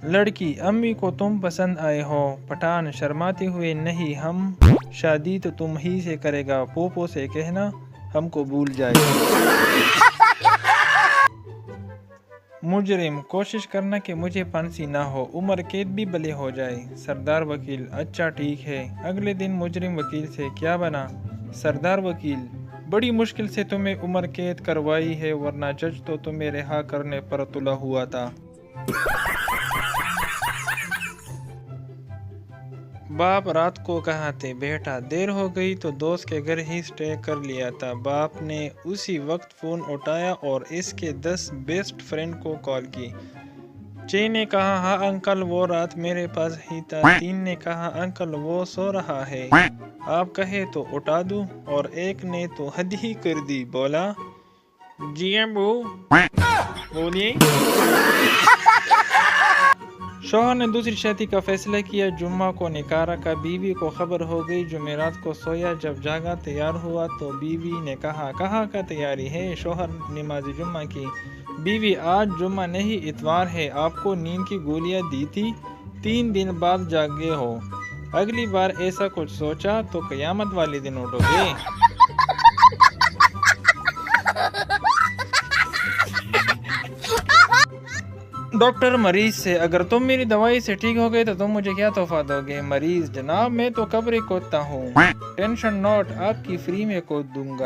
لڑکی: امی کو تم پسند آئے ہو۔ پٹھان شرماتے ہوئے: نہیں، ہم شادی تو تم ہی سے کرے گا، پھوپھو سے کہنا ہم کو بھول جائے۔ مجرم: کوشش کرنا کہ مجھے پھانسی نہ ہو، عمر قید بھی بھلے ہو جائے۔ سردار وکیل: اچھا ٹھیک ہے۔ اگلے دن مجرم وکیل سے: کیا بنا؟ سردار وکیل: بڑی مشکل سے تمہیں عمر قید کروائی ہے، ورنہ جج تو تمہیں رہا کرنے پر تلا ہوا تھا۔ باپ رات کو کہاں تھے؟ بیٹا: دیر ہو گئی تو دوست کے گھر ہی اسٹے کر لیا تھا۔ باپ نے اسی وقت فون اٹھایا اور اس کے 10 بیسٹ فرینڈ کو کال کی۔ 6 نے کہا: ہاں انکل، وہ رات میرے پاس ہی تھا۔ 3 نے کہا: انکل وہ سو رہا ہے، آپ کہیں تو اٹھا دوں؟ اور 1 نے تو حد ہی کر دی، بولا: جی ابو، بولیے۔ شوہر نے دوسری شادی کا فیصلہ کیا۔ جمعہ کو نکاح رکھا۔ بیوی کو خبر ہو گئی۔ جمعرات کو سویا، جب جاگا تیار ہوا تو بیوی نے کہا: کہاں کا تیاری ہے؟ شوہر: نماز جمعہ کی۔ بیوی: آج جمعہ نہیں، اتوار ہے، آپ کو نیند کی گولیاں دی تھی، 3 دن بعد جاگے ہو، اگلی بار ایسا کچھ سوچا تو قیامت والے دن اٹھو گے۔ ڈاکٹر مریض سے: اگر تم میری دوائی سے ٹھیک ہو گئے تو تم مجھے کیا تحفہ دو گے؟ مریض: جناب میں تو قبریں کھودتا ہوں، ٹینشن نوٹ، آپ کی فری میں کھود دوں گا۔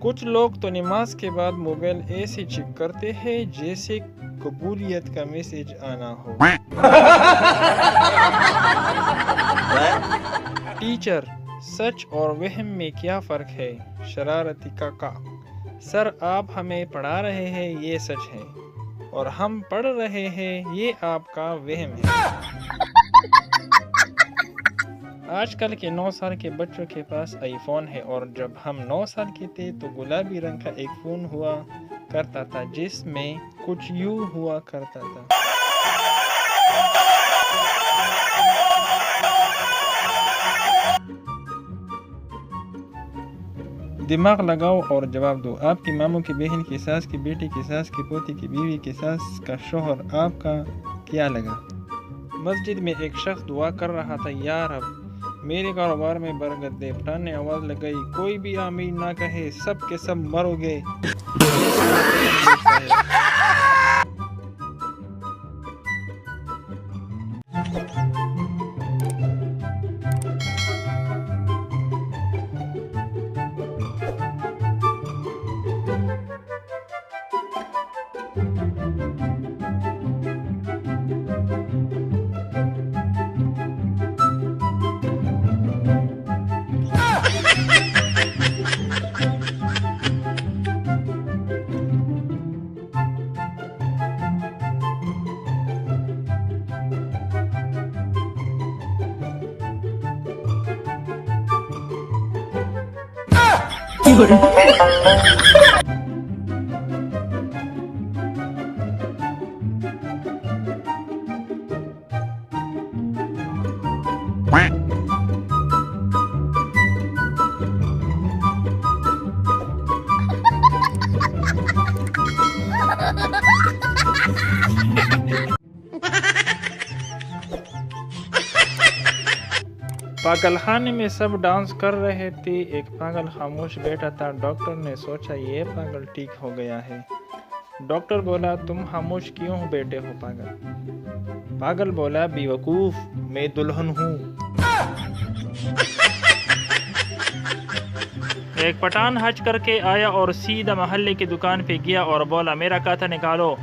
کچھ لوگ تو نماز کے بعد موبائل ایسے چیک کرتے ہیں جیسے قبولیت کا میسج آنا ہو۔ ٹیچر: سچ اور وہم میں کیا فرق ہے؟ شرارتی کاکا: سر آپ ہمیں پڑھا رہے ہیں یہ سچ ہے، اور ہم پڑھ رہے ہیں یہ آپ کا وہم ہے۔ آج کل کے 9 سال کے بچوں کے پاس آئی فون ہے، اور جب ہم 9 سال کے تھے تو گلابی رنگ کا ایک فون ہوا کرتا تھا جس میں کچھ یوں ہوا کرتا تھا۔ دماغ لگاؤ اور جواب دو۔ آپ کی ماموں کی بہن کی ساس کی بیٹی کی ساس کی پوتی کی بیوی کی ساس کا شوہر آپ کا کیا لگا؟ مسجد میں ایک شخص دعا کر رہا تھا: یا رب میرے کاروبار میں برکت دے۔ پٹھان نے آواز لگائی: کوئی بھی آمین نہ کہے، سب کے سب مرو گے۔ پاگل خانے میں سب ڈانس کر رہے تھے، ایک پاگل خاموش بیٹھا تھا۔ ڈاکٹر نے سوچا یہ پاگل ٹھیک ہو گیا ہے۔ ڈاکٹر بولا: تم خاموش کیوں بیٹھے ہو پاگل؟ پاگل بولا: بے وقوف، میں دلہن ہوں۔ ایک پٹھان حج کر کے آیا اور سیدھا محلے کی دکان پہ گیا اور بولا: میرا کھاتا نکالو۔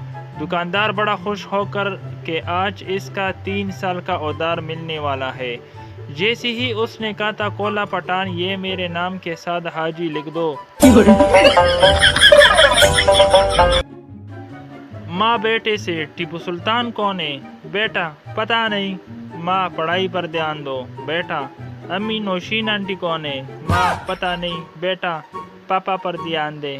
دکاندار بڑا خوش ہو کر کہ آج اس کا 3 سال کا ادھار ملنے والا ہے۔ جیسے ہی اس نے کھاتا کھولا: پٹھان یہ میرے نام کے ساتھ حاجی لکھ دو۔ ماں بیٹے سے: ٹیپو سلطان کون ہے؟ بیٹا: پتہ نہیں۔ ماں: پڑھائی پر دھیان دو۔ بیٹا: امی نوشین آنٹی کون ہے؟ ماں: پتہ نہیں۔ بیٹا: پاپا پر دھیان دے۔